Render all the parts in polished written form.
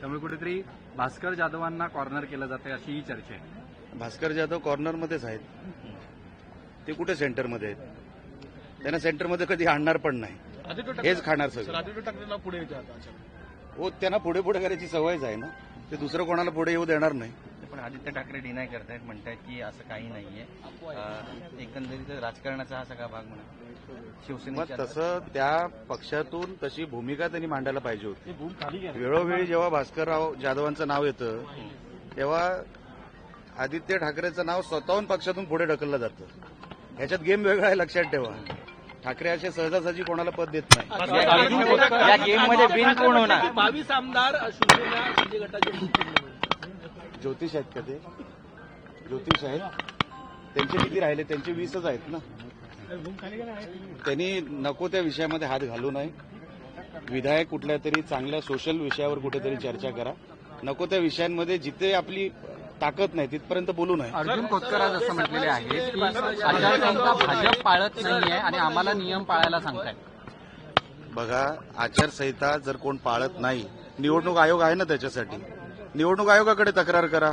त्यामुळे कुठेतरी भास्कर जाधवांना कॉर्नर केलं जाते अशी ही चर्चा आहे. भास्कर जाधव कॉर्नरमध्येच आहेत, ते कुठे सेंटरमध्ये आहेत? त्यांना सेंटरमध्ये कधी आणणार पण नाही, हेच खाणार सगळं. आदित्य ठाकरेंना पुढे येते आता. हो, त्यांना पुढे पुढे करायची सवयच आहे ना, ते दुसरं कोणाला पुढे येऊ देणार नाही. पण आदित्य ठाकरे डिनाय करतायत, म्हणतायत की असं काही नाहीये. एकंदरीत राजकारणाचा हा सगळा भाग म्हणा मग शिवसेनेच्या तसं त्या पक्षातून तशी भूमिका त्यांनी मांडायला पाहिजे होती. वेळोवेळी जेव्हा भास्करराव जाधवांचं नाव येतं तेव्हा आदित्य ठाकरेचं नाव स्वतःहून पक्षातून पुढे ढकललं जातं. ह्याच्यात गेम वेगळा आहे, लक्षात ठेवा. ठाकरे असे सहजासहजी कोणाला पद देत नाही. या गेम मध्ये बिन कोण होणार? 22 आमदार शिवसेना शिंदे गटाचे ज्योतिष आहेत का ते? ज्योतिष आहेत, त्यांचे किती राहिले? त्यांचे 20च आहेत ना. त्यांनी नको त्या विषयामध्ये हात घालू नये. विधायक कुठल्या तरी चांगल्या सोशल विषयावर कुठेतरी चर्चा करा. नको त्या विषयांमध्ये जिथे आपली ताकद नाही तिथपर्यंत बोलू नये. अर्जुन खोतकर आज असं म्हटलेले आहेत की आचारसंहिता भाजप पाळत नाहीये आणि आम्हाला नियम पाळायला सांगतायत. बघा, आचारसंहिता जर कोण पाळत नाही, निवडणूक आयोग आहे ना त्याच्यासाठी. निवडणूक आयोगाकडे तक्रार करा.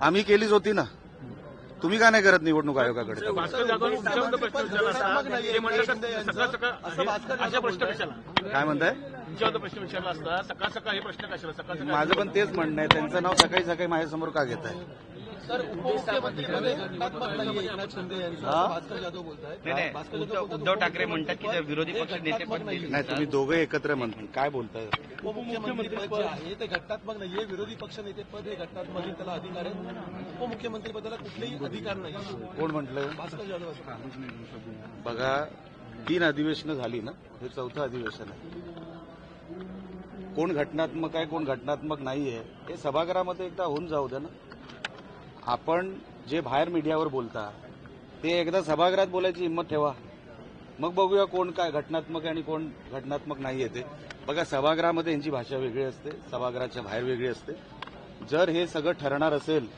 आम्ही केलीच होती ना, तुम्ही का नाही करत निवडणूक आयोगाकडे? भास्कर जाधव तुमच्याबद्दल प्रश्न विचारला असता ते म्हणतात सकाळ सकाळ अशा प्रश्न कशाला? काय म्हणताय? तुमच्याबद्दल प्रश्न विचारला असता सकाळ सकाळ हे प्रश्न कशाला? सकाळ सकाळ माझं पण तेच म्हणणं आहे, त्यांचं नाव सकाळी सकाळी माझ्यासमोर का घेत आहे? उद्धव ठाकरे म्हणतात की जर विरोधी पक्ष नेतेपद दिले नाही, तुम्ही दोघे एकत्र म्हणता, काय बोलताय? उपमुख्यमंत्री पद जे आहे ते घटनात्मक नाहीये. विरोधी पक्ष नेते पद हे घटनात्मक आहे, त्याला अधिकार आहे. उपमुख्यमंत्री पदाला कुठलेही अधिकार नाही. कोण म्हटलं? भास्कर जाधव. बघा, 3 अधिवेशनं झाली ना, हे 4थं अधिवेशन आहे. कोण घटनात्मक आहे, कोण घटनात्मक नाहीये, हे सभागृहामध्ये एकदा होऊन जाऊ द्या ना. आपण जे बाहेर मीडियावर बोलता ते एकदा सभागृहात बोलायची हिंमत ठेवा, मग बघूया कोण काय घटनात्मक आहे आणि कोण घटनात्मक नाहीये ते. बघा, सभागृहामध्ये यांची भाषा वेगळी असते, सभागृहाच्या बाहेर वेगळी असते. जर हे सगळं ठरणार असेल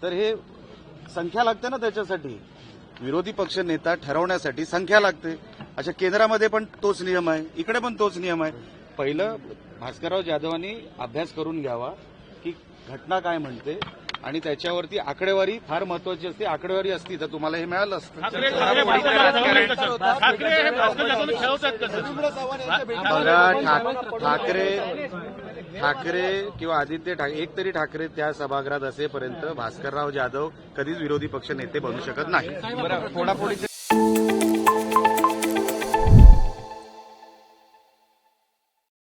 तर हे संख्या लागते ना त्याच्यासाठी. विरोधी पक्ष नेता ठरवण्यासाठी संख्या लागते. अशा केंद्रामध्ये पण तोच नियम आहे, इकडे पण तोच नियम आहे. पहिलं भास्करराव जाधवांनी अभ्यास करून घ्यावा की घटना काय म्हणते आणि त्याच्यावरती आकडेवारी फार महत्वाची असते. आकडेवारी असती तर तुम्हाला हे मिळालं असतं. ठाकरे हे भास्कर जाधव खेळवतात कसं? बघा, ठाकरे किंवा आदित्य ठाकरे, एक तरी ठाकरे त्या सभागृहात असेपर्यंत भास्करराव जाधव कधीच विरोधी पक्ष नेते बनू शकत नाही. फोडाफोडीचे